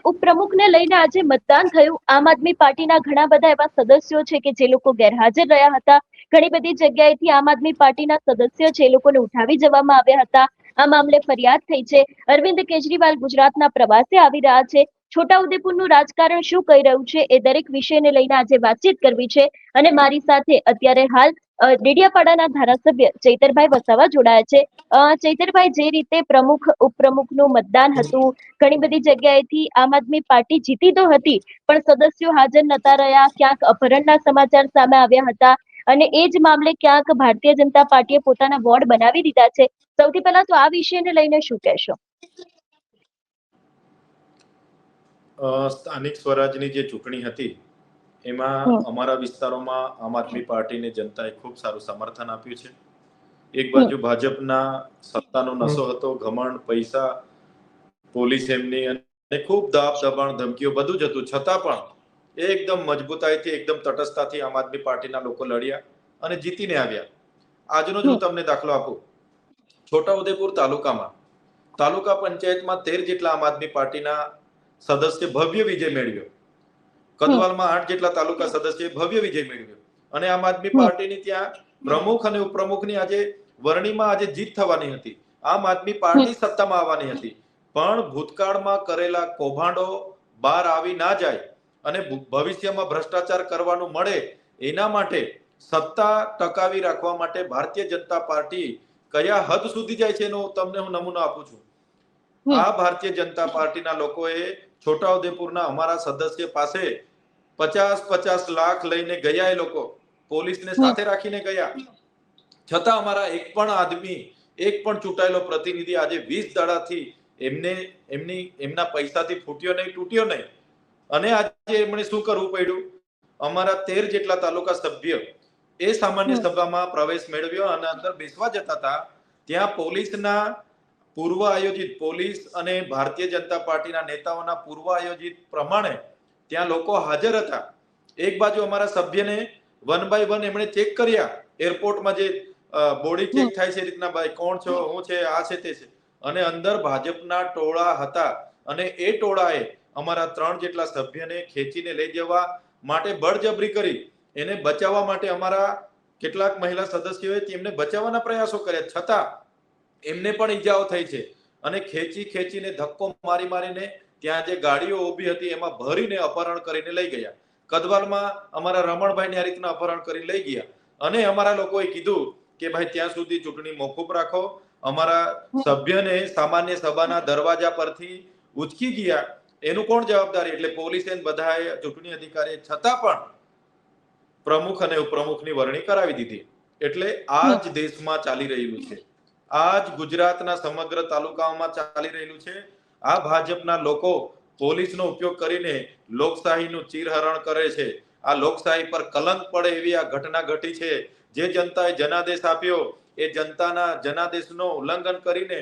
ઉપપ્રમુખને લઈને આજે મતદાન થયું. આમ આદમી પાર્ટીના ઘણા બધા એવા સદસ્યો છે કે જે લોકો ગેરહાજર રહ્યા હતા. ઘણી બધી જગ્યાએથી આમ આદમી પાર્ટીના સદસ્યો છે એ લોકોને ઉઠાવી જવામાં આવ્યા હતા. આ મામલે ફરિયાદ થઈ છે. અરવિંદ કેજરીવાલ ગુજરાતના પ્રવાસે આવી રહ્યા છે. છોટાઉદેપુરનું રાજકારણ શું કહી રહ્યું છે એ દરેક વિષયને લઈને આજે વાતચીત કરવી છે. અને મારી સાથે અત્યારે હાલ ડેડિયાપાડાના ધારાસભ્ય ચૈતરભાઈ વસાવા જોડાયા છે. ચૈતરભાઈ, જે રીતે પ્રમુખ ઉપપ્રમુખનું મતદાન હતું, ઘણી બધી જગ્યાએથી આમ આદમી પાર્ટી જીતી તો હતી, પણ સદસ્યો હાજર નતા રહ્યા. ક્યાંક અપહરણના સમાચાર સામે આવ્યા હતા અને એ જ મામલે ક્યાંક ભારતીય જનતા પાર્ટીએ પોતાના વોર્ડ બનાવી દીધા છે. સૌથી પહેલા તો આ વિષયને લઈને શું કહેશો? સ્થાનિક સ્વરાજની જે ચૂંટણી હતી એમાં અમારા વિસ્તારોમાં આમ આદમી પાર્ટીને જનતાએ ખૂબ સારું સમર્થન આપ્યું છે. એક બાજુ ભાજપના સત્તાનો નશો હતો, ઘમંડ, પૈસા, પોલીસ એમની અને ખૂબ દાબ દબાણ, ધમકીઓ બધું જ હતું, છતાં પણ એકદમ મજબૂતાઈથી, એકદમ તટસ્થતાથી આમ આદમી પાર્ટીના લોકો લડ્યા અને જીતીને આવ્યા. આજનો જ હું તમને દાખલો આપું. છોટાઉદેપુર તાલુકા પંચાયતમાં 13 જેટલા આમ આદમી પાર્ટીના સદસ્ય ભવ્ય વિજય મેળવ્યો. કદવાલમાં 8 જેટલા તાલુકા સદસ્ય ભવ્ય વિજય મેળવ્યો. અને આમ આદમી પાર્ટીની ત્યાં પ્રમુખ અને ઉપપ્રમુખની આજે વરણીમાં આજે જીત થવાની હતી. આમ આદમી પાર્ટી સત્તામાં આવવાની હતી. પણ ભૂતકાળમાં કરેલા કૌભાંડો બહાર આવી ના જાય અને ભવિષ્યમાં ભ્રષ્ટાચાર કરવાનું મળે એના માટે સત્તા ટકાવી રાખવા માટે ભારતીય જનતા પાર્ટી કયા હદ સુધી જાય છે એનો તમને હું નમૂનો આપું છું. આ ભારતીય જનતા પાર્ટીના લોકોએ છોટાઉદેપુરના અમારા સદસ્ય પાસે 50-50 લાખ લઈને ગયા. એ લોકો પોલીસને સાથે રાખીને ગયા, છતાં અમારા એક પણ આદમી, એક પણ ચૂંટાયેલો પ્રતિનિધિ આજે 20 દાડાથી એમના પૈસાથી ફૂટ્યો નહીં, તૂટ્યો નહીં. અને આજે એમણે શું કરવું પડ્યું? અમારા 13 જેટલા તાલુકા સભ્ય એ સામાન્ય સભામાં પ્રવેશ મેળવ્યો અને અંદર બેસવા જતા હતા. ત્યાં પોલીસના પૂર્વ આયોજિત, પોલીસ અને ભારતીય જનતા પાર્ટીના નેતાઓના પૂર્વ આયોજિત પ્રમાણે ત્યાં લોકો હાજર હતા. એક બાજુ અમારા સભ્યને 1 બાય 1 એમણે ચેક કર્યા. એરપોર્ટમાં જે બોડી ચેક થાય છે એ રીતના, ભાઈ કોણ છો, હું છે, આ છે, તે છે. અને અંદર ભાજપના ટોળા હતા અને એ ટોળાએ અમારા 3 જેટલા સભ્યને ખેંચીને લઈ જવા માટે બળજબરી કરી. એને બચાવવા માટે અમારા કેટલાક મહિલા સદસ્યોએ તેમને બચાવવાના પ્રયાસો કર્યા, છતાં એમને પણ ઈજાઓ થઈ છે. અને ખેંચીને ધક્કો મારીને ત્યાં જે ગાડીઓ ઊભી હતી એમાં ભરીને અપહરણ કરીને લઈ ગયા. કદવાલમાં અમારા રમણભાઈને આ રીતના અપહરણ કરી લઈ ગયા. અને અમારા લોકોએ કીધું કે ભાઈ ત્યાં સુધી ચૂંટણી મોકૂફ રાખો. અમારા સભ્યને સામાન્ય સભાના દરવાજા પરથી ઉચકી ગયા, એનું કોણ જવાબદારી? એટલે પોલીસે બધાએ, ચૂંટણી અધિકારીએ છતાં પણ પ્રમુખ અને ઉપપ્રમુખની વરણી કરાવી દીધી. એટલે આ જ દેશમાં ચાલી રહ્યું છે, આ જ ગુજરાતના સમગ્ર તાલુકાઓમાં ચાલી રહેલું છે. આ ભાજપના લોકો પોલીસનો ઉપયોગ કરીને લોકશાહીનું ચીરહરણ કરે છે. આ લોકશાહી પર કલંક પડે એવી આ ઘટના ઘટી છે. જે જનતાએ જનાદેશ આપ્યો એ જનતાના જનાદેશનો ઉલ્લંઘન કરીને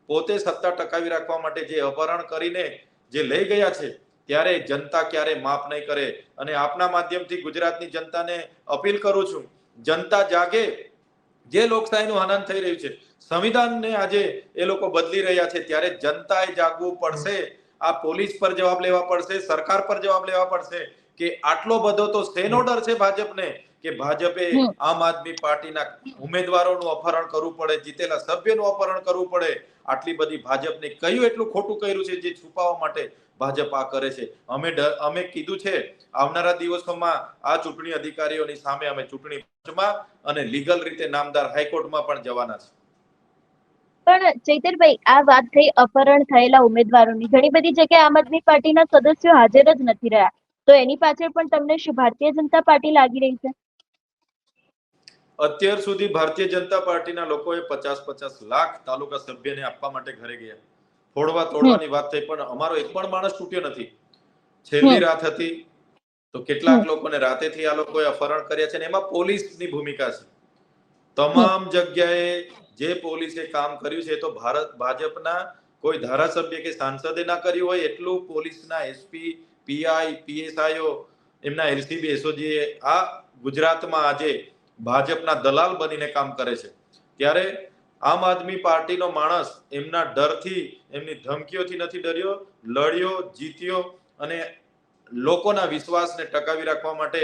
પોતે સત્તા ટકાવી રાખવા માટે જે અપહરણ કરીને જે લઈ ગયા છે, ત્યારે જનતા ક્યારે માફ નહીં કરે. અને આપના માધ્યમથી ગુજરાતની જનતાને અપીલ કરું છું, જનતા જાગે. જે લોકશાહીનું હનન થઈ રહ્યું છે, સંવિધાનને આજે એ લોકો બદલી રહ્યા છે, ત્યારે જનતાએ જાગવું પડશે. આ પોલીસ પર જવાબ લેવા પડશે, સરકાર પર જવાબ લેવા પડશે કે આટલો બધો તો સ્ટેન ઓર્ડર છે ભાજપને કે ભાજપે આમ આદમી પાર્ટીના ઉમેદવારોનું અપહરણ કરવું પડે, જીતેલા સભ્યનું અપહરણ કરવું પડે. આટલી બધી ભાજપને કયું એટલું ખોટું કર્યું છે જે છુપાવવા માટે ભાજપ આ કરે છે? અમે કીધું છે આવનારા દિવસોમાં આ ચૂંટણી અધિકારીઓની સામે અમે ચૂંટણી પંચમાં અને લીગલ રીતે નામદાર હાઈકોર્ટમાં પણ જવાના છે. પણ ચૈતરભાઈ, આ વાત થઈ અપહરણ થયેલા ઉમેદવારોની. ઘણી બધી જગ્યાએ આમ આદમી પાર્ટીના સદસ્યો હાજર જ નથી રહ્યા, તો એની પાછળ પણ તમને શું ભારતીય જનતા પાર્ટી લાગી રહી છે? અત્યાર સુધી ભારતીય જનતા પાર્ટીના લોકોએ 50-50 લાખ તાલુકા સભ્યને આપવા માટે ઘરે ગયા. ફોડવા તોડવાની વાત થઈ, પણ અમારો એક પણ માણસ તૂટ્યો નથી. છેલ્લી રાત હતી તો કેટલાક લોકોને રાતેથી આ લોકોએ અપહરણ કર્યા છે, અને એમાં પોલીસની ભૂમિકા છે. તમામ જગ્યાએ જે પોલીસે કામ કર્યું છે તો ભાજપના કોઈ ધારાસભ્ય કે સાંસદે ના કર્યું હોય એટલું પોલીસના એસપી, પીઆઈ, પીએસઆઈઓ, એમના એલસીબી, એસઓજી આ ગુજરાતમાં આજે ભાજપના દલાલ બનીને કામ કરે છે. ત્યારે આમ આદમી પાર્ટીનો માણસ એમના ડરથી, એમની ધમકીઓથી નથી ડર્યો. લડ્યો, જીત્યો અને લોકોના વિશ્વાસને ટકાવી રાખવા માટે,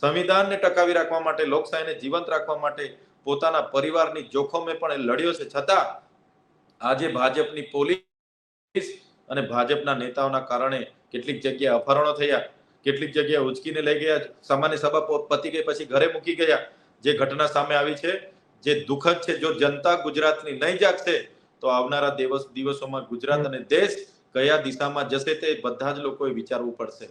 સંવિધાનને ટકાવી રાખવા માટે, લોકશાહીને જીવંત રાખવા માટે પોતાના પરિવારની જોખમે પણ એ લડ્યો છે. છતાં આજે ભાજપની પોલીસ અને ભાજપના નેતાઓના કારણે કેટલીક જગ્યાએ અપહરણો થયા, કેટલીક જગ્યાએ ઉચકીને લઈ ગયા, સામાન્ય સભા પતી ગઈ પછી ઘરે મૂકી ગયા. જે ઘટના સામે આવી છે, જે દુઃખદ છે. જો જનતા ગુજરાતની નહીં જાગશે તો આવનારા દિવસોમાં ગુજરાત અને દેશ કયા દિશામાં જશે તે બધા જ લોકોએ વિચારવું પડશે.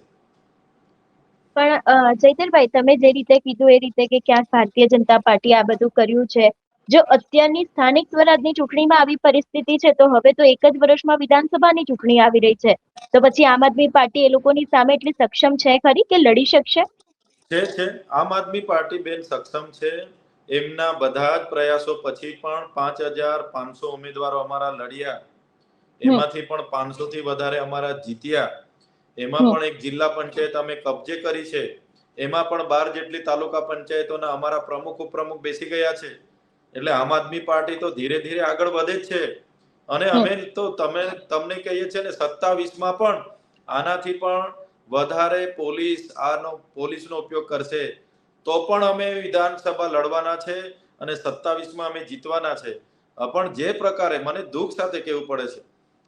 પણ ચૈતરભાઈ, તમે જે રીતે કીધું એ રીતે કે ક્યાંક ભારતીય જનતા પાર્ટી આ બધું કર્યું છે, જો અત્યારની સ્થાનિક સ્વરાજની ચૂંટણીમાં આવી પરિસ્થિતિ છે તો હવે તો એક જ વર્ષમાં વિધાનસભાની ચૂંટણી આવી રહી છે, તો પછી આમ આદમી પાર્ટી એ લોકોની સામે એટલી સક્ષમ છે ખરી કે લડી શકશે? છે. આમ આદમી પાર્ટી બેન સક્ષમ છે. એમના બધા જ પ્રયાસો પછી પણ 5,500 ઉમેદવારો અમારા લડ્યા, એમાંથી પણ 500 થી વધારે અમારા જીત્યા. એમાં પણ એક જિલ્લા પંચાયત અમે કબજે કરી છે. એમાં પણ 12 જેટલી તાલુકા પંચાયતોના અમારા પ્રમુખ ઉપપ્રમુખ બેસી ગયા છે. એટલે આમ આદમી પાર્ટી તો ધીરે ધીરે આગળ વધે જ છે. અને અમે તો તમને કહીએ છીએ ને, 27માં પણ આનાથી પણ વધારે પોલીસનો ઉપયોગ કરશે તો પણ અમે વિધાનસભા લડવાના છે અને 27માં અમે જીતવાના છે. પણ જે પ્રકારે મને દુઃખ સાથે કહેવું પડે છે,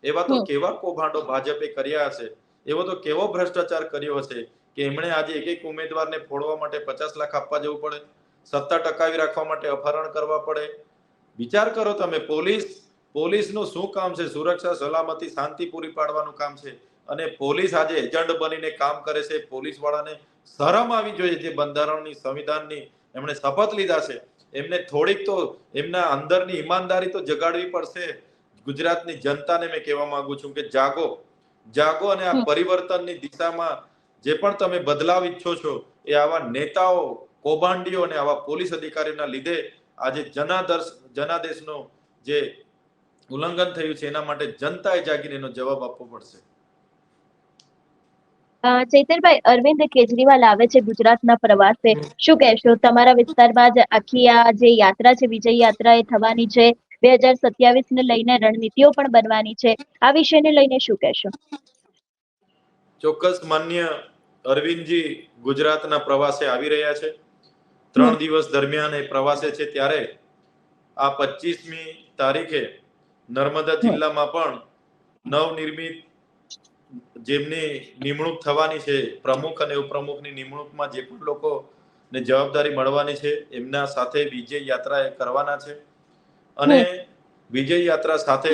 એવા તો કેવા કૌભાંડો ભાજપે કર્યા હશે, એવો તો કેવો ભ્રષ્ટાચાર કર્યો હશે કે એમણે આજે એક ઉમેદવારને ફોડવા માટે 50 લાખ આપવા જવું પડે, સત્તા ટકાવી રાખવા માટે અપહરણ કરવા પડે. વિચાર કરો તમે, પોલીસનું શું કામ છે? સુરક્ષા, સલામતી, શાંતિ પૂરી પાડવાનું કામ છે. અને પોલીસ આજે એજન્ટ બનીને કામ કરે છે. પોલીસ વાળાને શરમ આવી જોઈએ. જે બંધારણની, સંવિધાનની એમણે શપથ લીધા છે, એમને થોડીક તો એમના અંદરની ઈમાનદારી તો જગાડવી પડશે. ગુજરાતની જનતાને મેં કહેવા માંગુ છું કે જાગો અને આ પરિવર્તનની દિશામાં જે પણ તમે બદલાવ ઈચ્છો છો, એ આવા નેતાઓ, કૌભાંડીઓ અને આવા પોલીસ અધિકારીઓના લીધે આજે જનાદેશનો જે ઉલ્લંઘન થયું છે, એના માટે જનતાએ જાગીને એનો જવાબ આપવો પડશે. ચૈતરભાઈ, અરવિંદ કેજરીવાલ આવે છે ગુજરાતના પ્રવાસે, શું કહેશો? તમારા વિસ્તારમાં જ આખી આ જે યાત્રા છે, વિજય યાત્રા એ થવાની છે, 2027 ને લઈને રણનીતિઓ પણ બનવાની છે, આ વિષયને લઈને શું કહેશો? ચોક્કસ માન્ય અરવિંદજી ગુજરાતના પ્રવાસે આવી રહ્યા છે. 3 દિવસ દરમિયાન એ પ્રવાસે છે, ત્યારે આ 25મી તારીખે નર્મદા જિલ્લામાં પણ નવનિર્મિત જેમની નિમણૂક થવાની છે, પ્રમુખ અને ઉપપ્રમુખની નિમણૂકમાં જે પણ લોકોને જવાબદારી મળવાની છે, એમના સાથે વિજય યાત્રા કરવાના છે. અને વિજય યાત્રા સાથે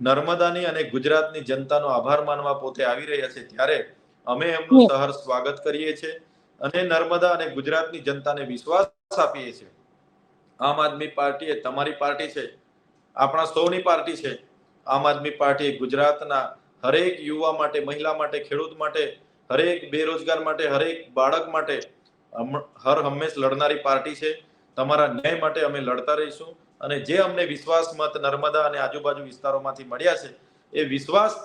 નર્મદાની અને ગુજરાતની જનતાનો આભાર માનવા પોતે આવી રહ્યા છે, ત્યારે અમે એમનું સહર્ષ સ્વાગત કરીએ છીએ અને નર્મદા અને ગુજરાતની જનતાને વિશ્વાસ આપીએ છીએ. આમ આદમી પાર્ટી એ તમારી પાર્ટી છે, આપણા સૌની પાર્ટી છે. આમ આદમી પાર્ટી ગુજરાતના હરેક યુવા માટે, મહિલા માટે, ખેડૂત માટે, હરેક બેરોજગાર માટે, હરેક બાળક માટે હર હંમેશ લડનારી પાર્ટી છે. તમારા ન્યાય માટે અમે લડતા રહીશું અને જે અમને વિશ્વાસ મત નર્મદા અને આજુબાજુ વિસ્તારોમાંથી મળ્યા છે, એ વિશ્વાસ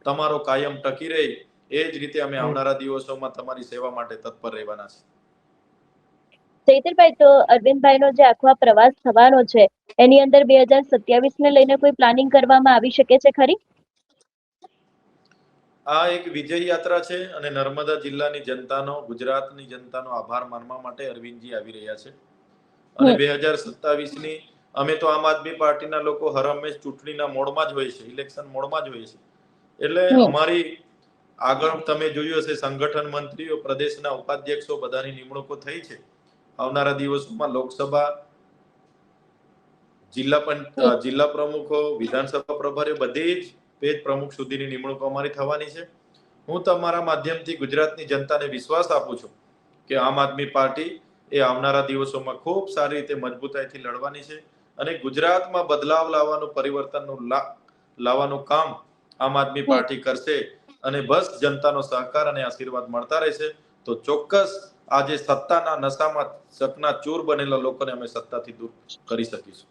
તમારો કાયમ ટકી રહે, એ જ રીતે અમે આવનારા દિવસોમાં તમારી સેવા માટે તત્પર રહેવાના છે. ચૈતરભાઈ, તો અરવિંદભાઈનો જે આખો પ્રવાસ થવાનો છે, એની અંદર 2027 ને લઈને કોઈ પ્લાનિંગ કરવામાં આવી શકે છે ખરી? આ એક વિજય યાત્રા છે અને નર્મદા જિલ્લાની જનતાનો, ગુજરાતની જનતાનો આભાર માનવા માટે અરવિંદજી આવી રહ્યા છે. અને 2027ની અમે તો આમ આદમી પાર્ટીના લોકો હર હંમેશ ચૂંટણીના મોડમાં જ હોય છે, ઇલેક્શન મોડમાં જ હોય છે. એટલે અમારી આગળ તમે જોયું હશે, સંગઠન મંત્રીઓ, પ્રદેશના ઉપાધ્યક્ષો બધાની નિમણૂકો થઈ છે. આવનારા દિવસોમાં લોકસભા, જિલ્લા પ્રમુખો, વિધાનસભા પ્રભારીઓ, બધી જ પેજ પ્રમુખ સુધીની નિમણૂકો અમારી થવાની છે. હું તમારા માધ્યમથી ગુજરાતની જનતાને વિશ્વાસ આપું છું કે આમ આદમી પાર્ટી એ આવનારા દિવસોમાં ખૂબ સારી રીતે મજબૂતાઈથી લડવાની છે અને ગુજરાતમાં બદલાવ લાવવાનું, પરિવર્તનનું લાવવાનું કામ આમ આદમી પાર્ટી કરશે. અને બસ જનતાનો સહકાર અને આશીર્વાદ મળતા રહેશે તો ચોક્કસ આજે સત્તાના નશામાં ચકનાચૂર બનેલા લોકોને અમે સત્તાથી દૂર કરી શકીશું.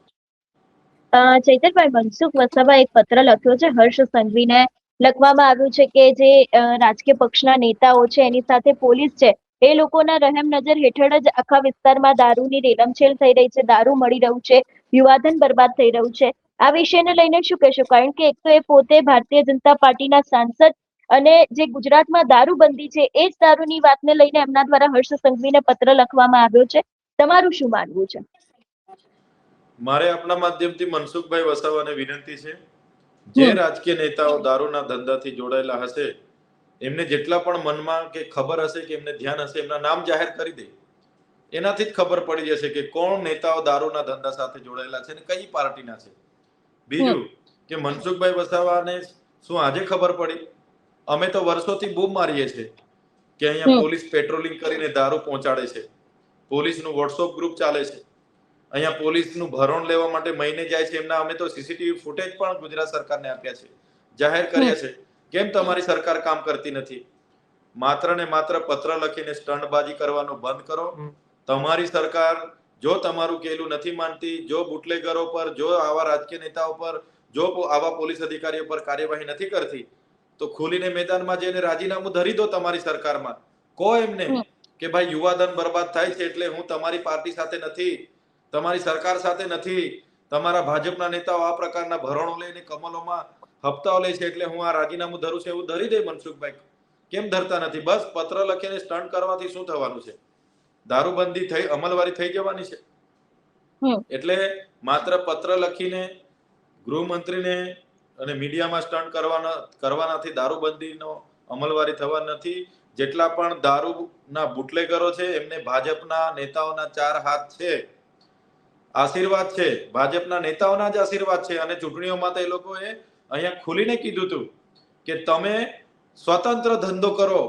ચૈતરભાઈ, મનસુખ વસાવાએ એક પત્ર લખ્યો છે હર્ષ સંઘવીને. લખવામાં આવ્યું છે કે જે રાજકીય પક્ષના નેતાઓ છે, એની સાથે પોલીસ છે, એ લોકોના રહેમ નજર હેઠળ જ આખા વિસ્તારમાં દારૂની રેલમછેલ થઈ રહી છે, દારૂ મળી રહ્યું છે, યુવાધન બરબાદ થઈ રહ્યું છે. આ વિષયને લઈને શું કહેશો? કારણ કે એક તો એ પોતે ભારતીય જનતા પાર્ટીના સાંસદ અને જે ગુજરાતમાં દારૂબંધી છે એ જ દારૂની વાતને લઈને એમના દ્વારા હર્ષ સંઘવીને પત્ર લખવામાં આવ્યો છે. તમારું શું માનવું છે? મારે આપના માધ્યમથી મનસુખભાઈ વસાવાને વિનંતી છે, જે રાજકીય નેતાઓ દારૂના ધંધાથી જોડાયેલા હશે એમને જેટલા પણ મનમાં કે ખબર હશે કે એમને ધ્યાન હશે, એમના નામ જાહેર કરી દે. એનાથી જ ખબર પડી જશે કે કોણ નેતાઓ દારૂના ધંધા સાથે જોડાયેલા છે અને કઈ પાર્ટીના છે. બીજું કે મનસુખભાઈ વસાવાને શું આજે ખબર પડી? અમે તો વર્ષોથી બૂમ મારીએ છીએ કે અહીંયા પોલીસ પેટ્રોલિંગ કરીને દારૂ પહોંચાડે છે, પોલીસનું વોટ્સઅપ ગ્રુપ ચાલે છે, અહીંયા પોલીસનું ભરણ લેવા માટે મહિને જાય છે. એમના અમે તો સીસીટીવી ફૂટેજ પણ ગુજરાત સરકારને આપ્યા છે, જાહેર કર્યા છે. કેમ તમારી સરકાર કામ કરતી નથી? માત્ર ને માત્ર પત્ર લખીને સ્ટંટબાજી કરવાનું બંધ કરો. તમારી સરકાર જો તમારું કહેલું નથી માનતી, જો બુટલેગરો પર, જો આવા રાજકીય નેતાઓ પર, જો આવા પોલીસ અધિકારીઓ પર કાર્યવાહી નથી કરતી, તો ખુલીને મેદાનમાં જઈને રાજીનામું ધરી દો તમારી સરકારમાં. કહો એમને કે ભાઈ યુવાધન બરબાદ થાય છે એટલે હું તમારી પાર્ટી સાથે નથી, તમારી સરકાર સાથે નથી. તમારા ભાજપના નેતાઓ આ પ્રકારના ભરણો લઈને કમલોમાં હપ્તાઓ લે છે એટલે હું આ રાજીનામું ધરું છું એવું ધરી દે મનસુખભાઈ. કેમ ધરતા નથી? બસ પત્ર લખીને સ્ટન્ટ કરવાથી શું થવાનું છે? દારૂબંધી થઈ અમલવારી થઈ જવાની છે. એટલે માત્ર પત્ર લખીને ગૃહમંત્રીને અને મીડિયામાં સ્ટન્ટ કરવાનાથી દારૂબંધીનો અમલવારી થવા નથી. જેટલા પણ દારૂના બુટલેગરો છે એમને ભાજપના નેતાઓના 4 હાથ છે, આશીર્વાદ છે, ભાજપના નેતાઓના જ આશીર્વાદ છે. અને ચૂંટણીઓમાં તો એ લોકોએ અહીંયા ખુલીને કીધું હતું કે તમે સ્વતંત્ર ધંધો કરો,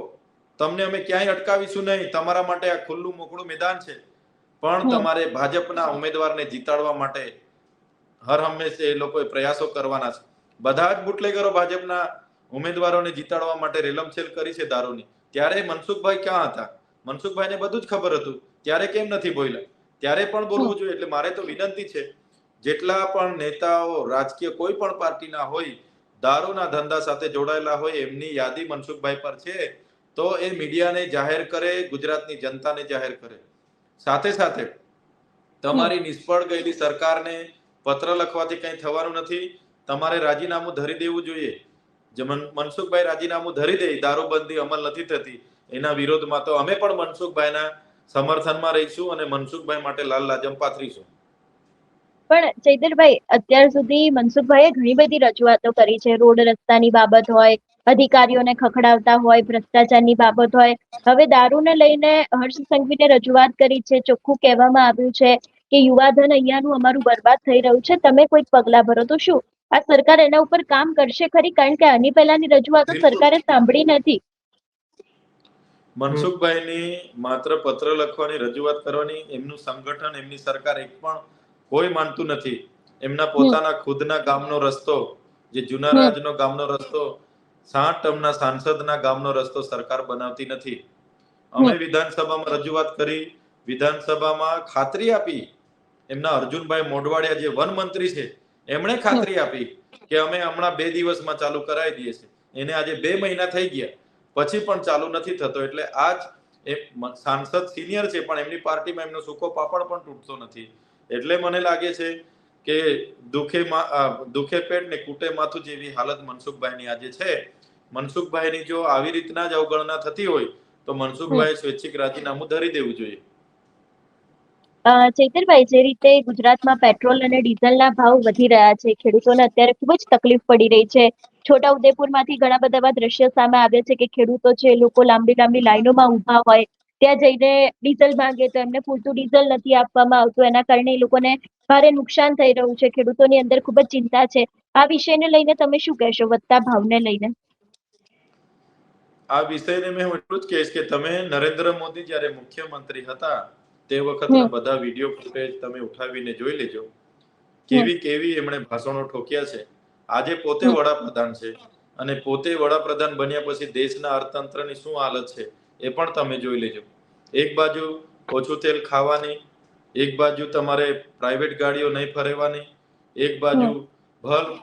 તમને અમે ક્યાંય અટકાવીશું નહીં, તમારા માટે આ ખુલ્લું મોકળું મેદાન છે. પણ તમારે ભાજપના ઉમેદવારને જીતાડવા માટે હર હંમેશ એ લોકોએ પ્રયાસો કરવાના છે. બધા જ બુટલેગરો ભાજપના ઉમેદવારોને જીતાડવા માટે રેલમછેલ કરી છે દારૂની. ત્યારે મનસુખભાઈ ક્યાં હતા? મનસુખભાઈને બધું જ ખબર હતું, ત્યારે કેમ નથી બોલ્યા? ત્યારે પણ બોલવું જોઈએ. એટલે મારે તો વિનંતી છે, જેટલા પણ નેતાઓ રાજકીય કોઈ પણ પાર્ટીના હોય, દારૂના ધંધા સાથે જોડાયેલા હોય, એમની યાદી મનસુખભાઈ પર છે તો એ મીડિયાને જાહેર કરે, ગુજરાતની જનતાને જાહેર કરે. સાથે સાથે તમારી નિષ્ફળ ગયેલી સરકારને પત્ર લખવાથી કંઈ થવાનું નથી. તમારે રાજીનામું ધરી દેવું જોઈએ. જે મનસુખભાઈ રાજીનામું ધરી દે, દારૂબંધી અમલ નથી થતી એના વિરોધમાં, તો અમે પણ મનસુખભાઈના સમર્થનમાં રહીશું અને મનસુખભાઈ માટે લાલ લાજમ પાથરીશું. પણ ચૈતરભાઈ, અત્યાર સુધી મનસુખભાઈએ ઘણી બધી રજૂઆતો કરી છે. રોડ રસ્તાની બાબત હોય, અધિકારીઓને ખખડાવતા હોય, ભ્રષ્ટાચારની બાબત હોય. હવે દારૂને લઈને હર્ષ સંઘવીને રજૂઆત કરી છે. ચોખ્ખું કહેવામાં આવ્યું છે કે યુવાધન અહીંયાનું અમારું બરબાદ થઈ રહ્યું છે, તમે કોઈક પગલા ભરો. તો શું આ સરકાર એના ઉપર કામ કરશે ખરી? કારણ કે આની પહેલાની રજૂઆતો સરકારે સાંભળી નથી. મનસુખભાઈની માત્ર પત્ર લખવાની, રજૂઆત કરવાની એમનું સંગઠન, એમની સરકાર એક પણ કોઈ માનતું નથી. એમના પોતાના ખુદના ગામનો રસ્તો, જે જૂના રાજનો ગામનો રસ્તો, 60 ટર્મના સાંસદના ગામનો રસ્તો સરકાર બનાવતી નથી. અમે વિધાનસભામાં રજૂઆત કરી, વિધાનસભામાં ખાતરી આપી. એમના અર્જુનભાઈ મોઢવાડિયા જે વન મંત્રી છે, એમણે ખાતરી આપી કે અમે હમણાં 2 દિવસમાં ચાલુ કરાવી દઈએ છીએ. એને આજે 2 મહિના થઈ ગયા, પછી પણ ચાલુ નથી થતો. એટલે આજ એ સાંસદ સિનિયર છે, પણ એમની પાર્ટીમાં એમનો સૂકો પાપડ પણ તૂટતો નથી. એટલે મને લાગે છે કે દુખે પેટ ને કૂટે માથું જેવી હાલત મનસુખભાઈની આજે છે. મનસુખભાઈની જો આવી રીતના જ અવગણના થતી હોય તો મનસુખભાઈ સ્વૈચ્છિક રાજીનામું ધરી દેવું જોઈએ. ચૈતરભાઈ, જે રીતે ગુજરાતમાં પેટ્રોલ અને ડીઝલના ભાવ વધી રહ્યા છે, ખેડૂતોને અત્યારે ખૂબ જ તકલીફ પડી રહી છે. છોટાઉદેપુરમાંથી ઘણા બધા એવા દ્રશ્યો સામે આવે છે કે ખેડૂતો છે, લોકો લાંબી લાંબી લાઈનોમાં ઊભા હોય, ત્યાં જઈને ડીઝલ માંગે તો એમને પૂરતું ડીઝલ નથી આપવામાં આવતું. એના કારણે એ લોકોને ભારે નુકસાન થઈ રહ્યું છે. ખેડૂતોની અંદર ખૂબ જ ચિંતા છે. આ વિષયને લઈને તમે શું કહેશો, વધતા ભાવને લઈને? આ વિષયને મેં એટલું જ કહીશ કે તમે નરેન્દ્ર મોદી જ્યારે મુખ્યમંત્રી હતા તે વખતના બધા વિડીયો ફૂટેજ તમે ઉઠાવીને જોઈ લેજો. કેવી એમણે ભાષણો ઠોક્યા છે. આજે પોતે વડાપ્રધાન છે અને પોતે વડાપ્રધાન બન્યા પછી દેશના અર્થતંત્રની શું હાલત છે એ પણ તમે જોઈ લેજો. એક બાજુ ઓછું તેલ ખાવાની, એક બાજુ તમારે પ્રાઇવેટ ગાડીઓ નહીં ફરેવાની, એક બાજુ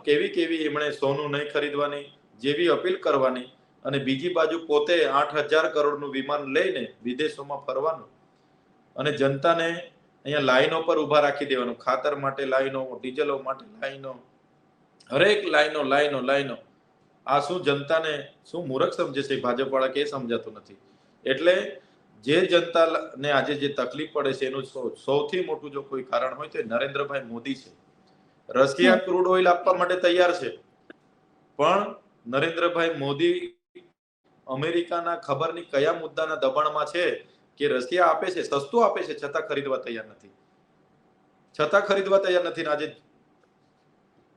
કેવી એમણે સોનું નહીં ખરીદવાની જેવી અપીલ કરવાની, અને બીજી બાજુ પોતે 8,000 કરોડનું વિમાન લઈને વિદેશોમાં ફરવાનું અને જનતાને અહીંયા લાઈનો પર ઉભા રાખી દેવાનું. ખાતર માટે લાઈનો, ડીઝલો માટે લાઈનો, હરેક લાઈનો લાઈનો લાઈનો. આ શું જનતાને શું મૂર્ખ સમજે છે ભાજપ વાળા કે સમજાતું નથી. એટલે જે જનતાને આજે જે તકલીફ પડે છે એનું સૌથી મોટું જો કોઈ કારણ હોય તો એ નરેન્દ્રભાઈ મોદી છે. રશિયા ક્રૂડ ઓઇલ આપવા માટે તૈયાર છે, પણ નરેન્દ્રભાઈ મોદી અમેરિકાના ખબર નહીં કયા મુદ્દાના દબાણમાં છે કે રશિયા આપે છે, સસ્તું આપે છે, છતાં ખરીદવા તૈયાર નથી. આજે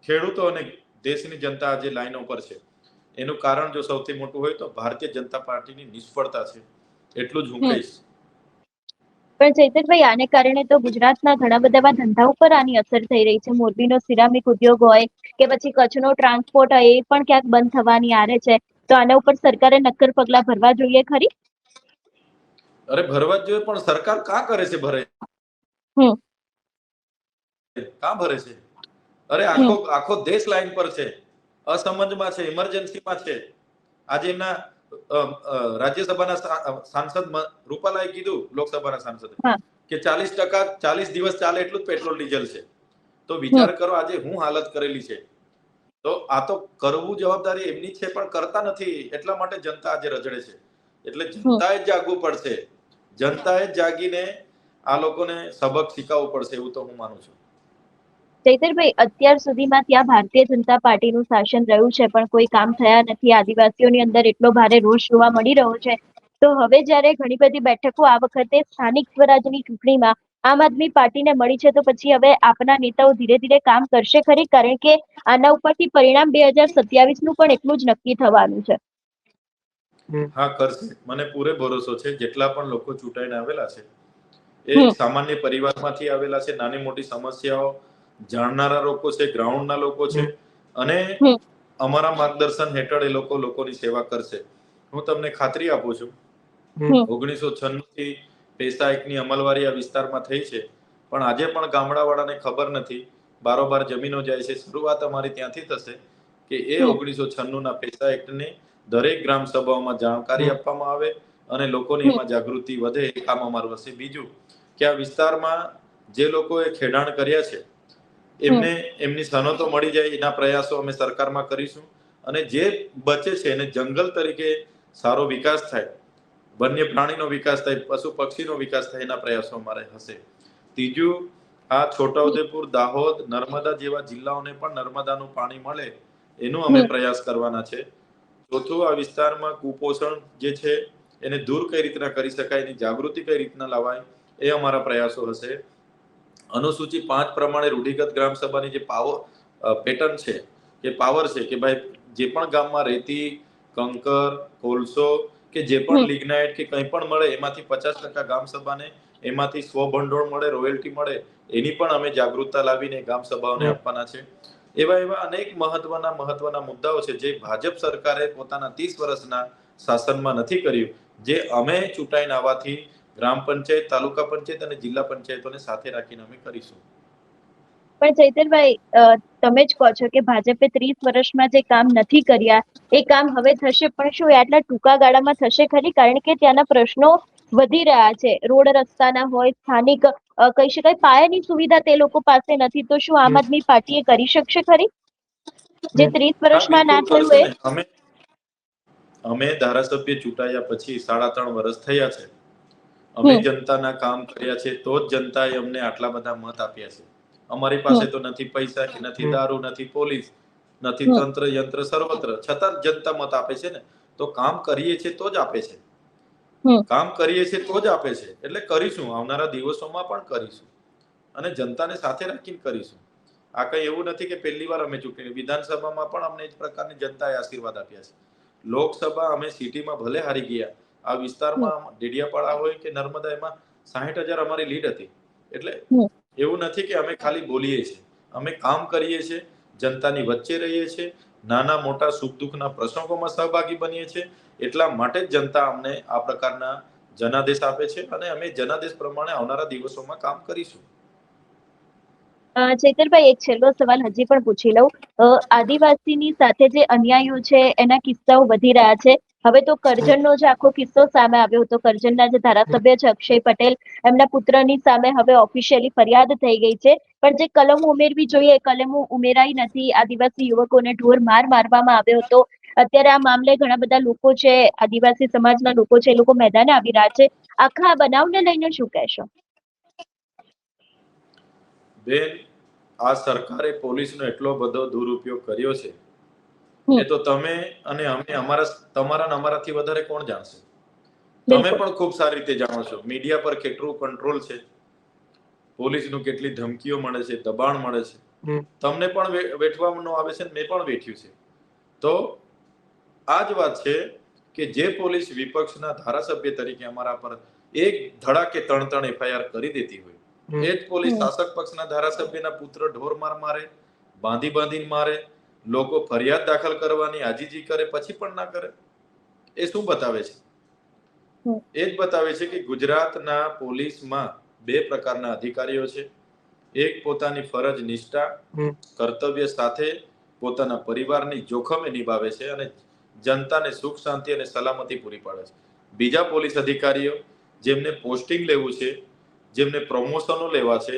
ખેડૂતો અને દેશની જનતા આજે લાઈનો પર છે. એનું કારણ જો સૌથી મોટું હોય તો ભારતીય જનતા પાર્ટીની નિષ્ફળતા છે. એટલું જ હું કહીશ. પણ ચૈતરભાઈ, આને કારણે તો ગુજરાતના ઘણા બધા એવા ધંધા ઉપર આની અસર થઈ રહી છે. મોરબીનો સિરામિક ઉદ્યોગ હોય કે પછી કચ્છનો ટ્રાન્સપોર્ટ હોય, એ પણ ક્યાંક બંધ થવાની આરે છે. તો આના ઉપર સરકારે નક્કર પગલા ભરવા જોઈએ ખરી? અરે ભરવા જ જોઈએ, પણ સરકાર કાં કરે છે ભરે? કાં ભરે છે? અરે આખો દેશ લાઈન પર છે, અસમજમાં છે, ઇમરજન્સીમાં છે. આજે એમના રાજ્યસભાના સાંસદ રૂપાલાએ કીધું, લોકસભાના સાંસદે, કે 40% 40 દિવસ ચાલે એટલું જ પેટ્રોલ ડીઝલ છે. તો વિચાર કરો આજે હું હાલત કરેલી છે. તો આ તો કરવું જવાબદારી એમની છે, પણ કરતા નથી. એટલા માટે જનતા આજે રજડે છે. એટલે જનતાએ જ જાગવું પડશે. જનતાએ જ જાગીને આ લોકોને સબક શીખવવું પડશે, એવું તો હું માનું છું. ચૈતરભાઈ, અત્યાર સુધીમાં ત્યાં ભારતીય જનતા પાર્ટીનું શાસન રહ્યું છે, પણ કોઈ કામ થયા નથી. આદિવાસીઓની અંદર એટલો ભારે રોષ જોવા મળી રહ્યો છે. તો હવે જ્યારે ઘણી બધી બેઠકો આ વખતે સ્થાનિક સ્વરાજની ચૂંટણીમાં આમ આદમી પાર્ટીને મળી છે, તો પછી હવે આપના નેતાઓ ધીરે ધીરે કામ કરશે ખરી? કારણ કે આના ઉપરથી પરિણામ 2027નું પણ એટલું જ નક્કી થવાનું છે. હા, કરશે. મને પૂરે ભરોસો છે. જેટલા પણ લોકો ચૂંટાઈને આવેલા છે એ સામાન્ય પરિવારમાંથી આવેલા છે. નાની મોટી સમસ્યાઓ જાણનારા લોકો છે, ગ્રાઉન્ડના લોકો છે, અને અમારા માર્ગદર્શન હેઠળ એ લોકોની સેવા કરશે. હું તમને ખાતરી આપું છું, 1996 થી પૈસા એકની અમલવારી આ વિસ્તારમાં થઈ છે, પણ આજે પણ ગામડાવાળાને ખબર નથી. બારોબાર જમીનો જાય છે. શરૂઆત અમારી ત્યાંથી થશે કે એ 1996ના પૈસા એક્ટની દરેક ગ્રામ સભાઓમાં જાણકારી આપવામાં આવે અને લોકોની એમાં જાગૃતિ વધે. એ કામ અમારું હશે. બીજું કે આ વિસ્તારમાં જે લોકોએ ખેડાણ કર્યા છે એમને એમની સનતો મળી જાય, એના પ્રયાસો અમે સરકારમાં કરીશું. અને જે બચે છે એને જંગલ તરીકે સારો વિકાસ થાય, વન્ય પ્રાણીનો વિકાસ થાય, પશુ પક્ષીનો વિકાસ થાય, એના પ્રયાસો અમારે હશે. ત્રીજું, આ છોટાઉદેપુર, દાહોદ, નર્મદા જેવા જિલ્લાઓને પણ નર્મદાનું પાણી મળે એનો અમે પ્રયાસ કરવાના છે. ચોથું, આ વિસ્તારમાં કુપોષણ જે છે એને દૂર કઈ રીતના કરી શકાય, એની જાગૃતિ કઈ રીતના લાવાય, એ અમારા પ્રયાસો હશે. અનુસૂચિ 5 પ્રમાણે રૂઢિગત ગ્રામ સભાની જે પેટર્ન છે, કે પાવર છે, કે ભાઈ જે પણ ગામમાં રેતી, કંકર, કોલસો કે જે પણ લિગ્નાઇટ કે કંઈ પણ મળે એમાંથી 50% ગામ સભાને, એમાંથી સ્વભંડોળ મળે, રોયલ્ટી મળે, એની પણ અમે જાગૃતતા લાવીને ગામ સભાઓને આપવાના છે. એવા અનેક મહત્વના મુદ્દાઓ છે જે ભાજપ સરકારે પોતાના 30 વર્ષના શાસનમાં નથી કર્યું, જે અમે ચૂંટાઈને આવવાથી ગ્રામ પંચાયત, તાલુકા પંચાયત અને જિલ્લા પંચાયતોને સાથે રાખીને અમે કરીશું. પણ ચૈતરભાઈ, તમે જ કહો છો કે ભાજપે 30 વર્ષમાં જે કામ નથી કર્યા એ કામ હવે થશે, પણ શું એ આટલા ટૂંકા ગાળામાં થશે ખરી? કારણ કે ત્યાંના પ્રશ્નો વધી રહ્યા છે. રોડ રસ્તાના હોય, સ્થાનિક કહી શકાય પાયાની સુવિધા તે લોકો પાસે નથી. તો શું આમ આદમી પાર્ટી એ કરી શકશે ખરી જે 30 વર્ષમાં ના થયું એ? અમે ધારાસભ્ય ચૂંટાયા પછી 3.5 વર્ષ થયા છે. અમે જનતાના કામ કર્યા છે, તો જ જનતાએ અમને આટલા બધા મત આપ્યા છે. અમારી પાસે તો નથી પૈસા, નથી દારૂ, નથી પોલીસ, નથી તંત્ર યંત્ર સર્વત્ર, છતાં જનતા મત આપે છે ને. તો કામ કરીએ છીએ તો જ આપે છે. કામ કરીએ છીએ તો જ આપે છે. એટલે કરીશું, આવનારા દિવસોમાં પણ કરીશું અને જનતાને સાથે રાખીને કરીશું. આ કઈ એવું નથી કે પહેલી વાર અમે ચૂંટણી, વિધાનસભામાં પણ અમને એ જ પ્રકારની જનતાએ આશીર્વાદ આપ્યા છે. લોકસભા અમે સિટીમાં ભલે હારી ગયા, આ વિસ્તારમાં ડેડિયાપાડા હોય કે નર્મદા, એમાં 60,000 અમારી લીડ હતી. એટલે એવું નથી કે અમે ખાલી બોલીએ છીએ, અમે કામ કરીએ છીએ, જનતાની વચ્ચે રહીએ છીએ, નાના મોટા સુખ દુઃખના પ્રસંગોમાં સહભાગી બનીએ છીએ. એટલા માટે જ જનતા અમને આ પ્રકારના જનાદેશ આપે છે અને અમે જનાદેશ પ્રમાણે આવનારા દિવસોમાં કામ કરીશું. ચૈતરભાઈ, એક છેલ્લો સવાલ હજી પણ પૂછી લઉં. આદિવાસીની સાથે જે અન્યાયો છે એના કિસ્સાઓ વધી રહ્યા છે. હવે તો કરજણનો જ આખો કિસ્સો સામે આવ્યો હતો. કરજણના જે ધારાસભ્ય છે અક્ષય પટેલ, એમના પુત્રની સામે હવે ઓફિશિયલી ફરિયાદ થઈ ગઈ છે. પણ જે કલમો ઉમેરવી જોઈએ એ કલમો ઉમેરાઈ નથી. આદિવાસી યુવકોને ઢોર માર મારવામાં આવ્યો હતો. અત્યારે આ મામલે ઘણા બધા લોકો છે, આદિવાસી સમાજના લોકો છે, એ લોકો મેદાને આવી રહ્યા છે. આખા આ બનાવને લઈને શું કહેશો? બેન, આ સરકારે પોલીસનો એટલો બધો દુરુપયોગ કર્યો છે એ તો તમે અને અમે તમારા ને અમારાથી વધારે કોણ જાણશે? તમે પણ ખૂબ સારી રીતે જાણો છો મીડિયા પર કેટલું કંટ્રોલ છે, પોલીસનું કેટલી ધમકીઓ મળે છે, દબાણ મળે છે. તમને પણ વેઠવાનું આવે છે, મેં પણ વેઠ્યું છે. તો આ જ વાત છે કે જે પોલીસ વિપક્ષના ધારાસભ્ય તરીકે અમારા પર એક ધડાકે 3 FIR કરી દેતી હોય, એ જ પોલીસ શાસક પક્ષના ધારાસભ્યના પુત્ર ઢોર માર મારે, બાંધીને મારે, લોકો ફરિયાદ દાખલ કરવાની આજીજી કરે પછી પણ ના કરે. એ શું બતાવે છે? એ જ બતાવે છે કે ગુજરાતના પોલીસમાં 2 પ્રકારના અધિકારીઓ છે. એક પોતાની ફરજ નિષ્ઠા, કર્તવ્ય સાથે પોતાના પરિવારની જોખમે નિભાવે છે અને જનતાને સુખ શાંતિ અને સલામતી પૂરી પાડે છે. બીજા પોલીસ અધિકારીઓ જેમને પોસ્ટિંગ લેવું છે, જેમને પ્રમોશનો લેવા છે,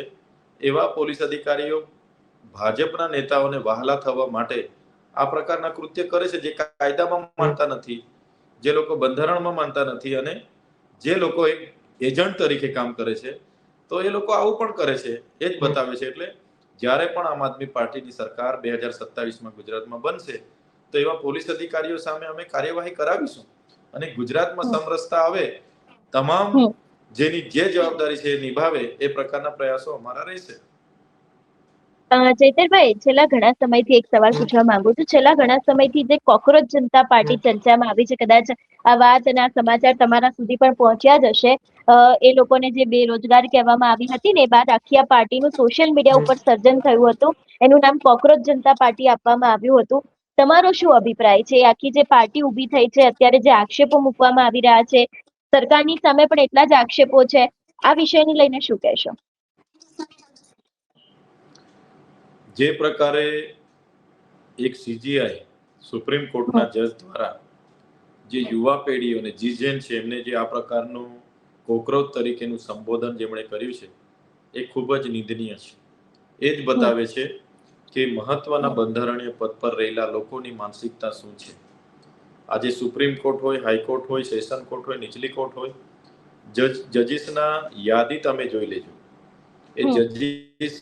એવા પોલીસ અધિકારીઓ ભાજપના નેતાઓને વહાલા થવા માટે આ પ્રકારના કૃત્ય કરે છે, જે કાયદામાં માનતા નથી, જે લોકો બંધારણમાં માનતા નથી અને જે લોકો એક એજન્ટ તરીકે કામ કરે છે, તો એ લોકો આવું પણ કરે છે. એ જ બતાવે છે. એટલે જ્યારે પણ આમ આદમી પાર્ટીની સરકાર 2027માં ગુજરાતમાં બનશે તો એવા પોલીસ અધિકારીઓ સામે અમે કાર્યવાહી કરાવીશું અને ગુજરાતમાં સમરસતા આવે, તમામ જેની જે જવાબદારી છે એ નિભાવે એ પ્રકારના પ્રયાસો અમારા રહેશે. ચૈતરભાઈ, છેલ્લા ઘણા સમયથી એક સવાલ પૂછવા માંગુ છું. છેલ્લા ઘણા સમયથી જે કોકરોચ જનતા પાર્ટી ચર્ચામાં આવી છે, કદાચ આ વાત અને આ સમાચાર તમારા સુધી પણ પહોંચ્યા જ હશે. એ લોકોને જે બેરોજગાર કહેવામાં આવી હતી ને, એ બાદ આખી આ પાર્ટીનું સોશિયલ મીડિયા ઉપર સર્જન થયું હતું. એનું નામ કોકરોચ જનતા પાર્ટી આપવામાં આવ્યું હતું. તમારો શું અભિપ્રાય છે? આખી જે પાર્ટી ઊભી થઈ છે, અત્યારે જે આક્ષેપો મૂકવામાં આવી રહ્યા છે, સરકારની સામે પણ એટલા જ આક્ષેપો છે, આ વિષયને લઈને શું કહેશો? જે પ્રકારે એક CGI સુપ્રીમ કોર્ટના જજ દ્વારા જે યુવા પેઢીઓને જીજેન છે એમને જે આ પ્રકારનું કોકરોચ તરીકેનું સંબોધન જેમણે કર્યું છે એ ખૂબ જ નિંદનીય છે. એ જ બતાવે છે કે મહત્વના બંધારણીય પદ પર રહેલા લોકોની માનસિકતા શું છે. આજે સુપ્રીમ કોર્ટ હોય, હાઈકોર્ટ હોય, સેશન કોર્ટ હોય, નીચલી કોર્ટ હોય, જજીસના યાદી તમે જોઈ લેજો. એ જજીસ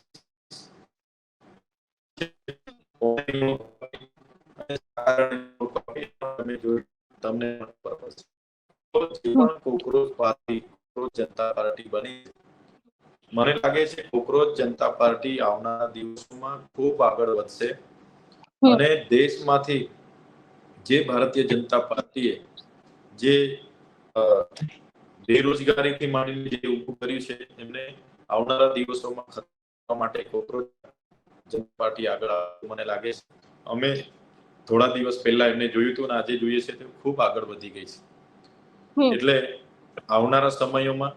તમને કોકરોચ જનતા પાર્ટી બની. મને લાગે છે કોકરોચ જનતા પાર્ટી આવનારા દિવસોમાં ખૂબ આગળ વધશે અને દેશમાંથી જે ભારતીય જનતા પાર્ટીએ જે બેરોજગારીથી માંડીને જે ઊભું કર્યું છે એમને આવનારા દિવસોમાં ખતમ કરવા માટે કોકરોચ જનતા પાર્ટી આગળ મને લાગે છે. અમે થોડા દિવસ પહેલા એમને જોયું હતું અને આજે જોઈએ છે તો ખૂબ આગળ વધી ગઈ છે. એટલે આવનારા સમયોમાં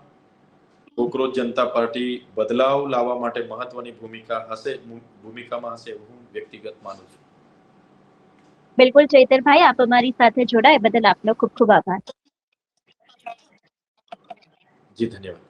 કોકરોચ જનતા પાર્ટી બદલાવ લાવવા માટે મહત્વની ભૂમિકામાં હશે એવું હું વ્યક્તિગત માનું છું. બિલકુલ ચૈતરભાઈ, આપ અમારી સાથે જોડાય બદલ આપનો ખૂબ ખૂબ આભાર. જી ધન્યવાદ.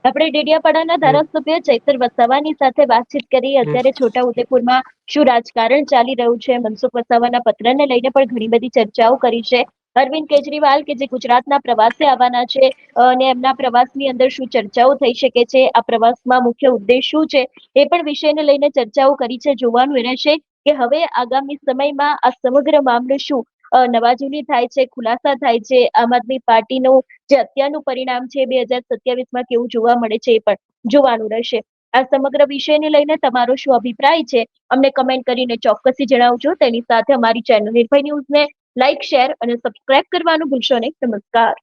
આપણે ડેડિયાપાડાના ધારાસભ્ય ચૈતર વસાવાની સાથે વાતચીત કરી. અત્યારે છોટાઉદેપુરમાં શું રાજકારણ ચાલી રહ્યું છે, મનસુખ વસાવાના પત્રને લઈને પણ ઘણી બધી ચર્ચાઓ કરી છે. અરવિંદ કેજરીવાલ કે જે ગુજરાતના પ્રવાસે આવવાના છે અને એમના પ્રવાસની અંદર શું ચર્ચાઓ થઈ શકે છે, આ પ્રવાસમાં મુખ્ય ઉદ્દેશ શું છે, એ પણ વિષયને લઈને ચર્ચાઓ કરી છે. જોવાનું એ રહેશે કે હવે આગામી સમયમાં આ સમગ્ર મામલે શું નવાજૂની થાય છે, ખુલાસા થાય છે. આમ આદમી પાર્ટીનું જે અત્યારનું પરિણામ છે 2027માં કેવું જોવા મળે છે, એ પણ જોવાનું રહેશે. આ સમગ્ર વિષયને લઈને તમારો શું અભિપ્રાય છે, અમને કમેન્ટ કરીને ચોક્કસથી જણાવજો. તેની સાથે અમારી ચેનલ નિર્ભય ન્યૂઝને લાઇક, શેર અને સબસ્ક્રાઇબ કરવાનું ભૂલશો નહીં. નમસ્કાર.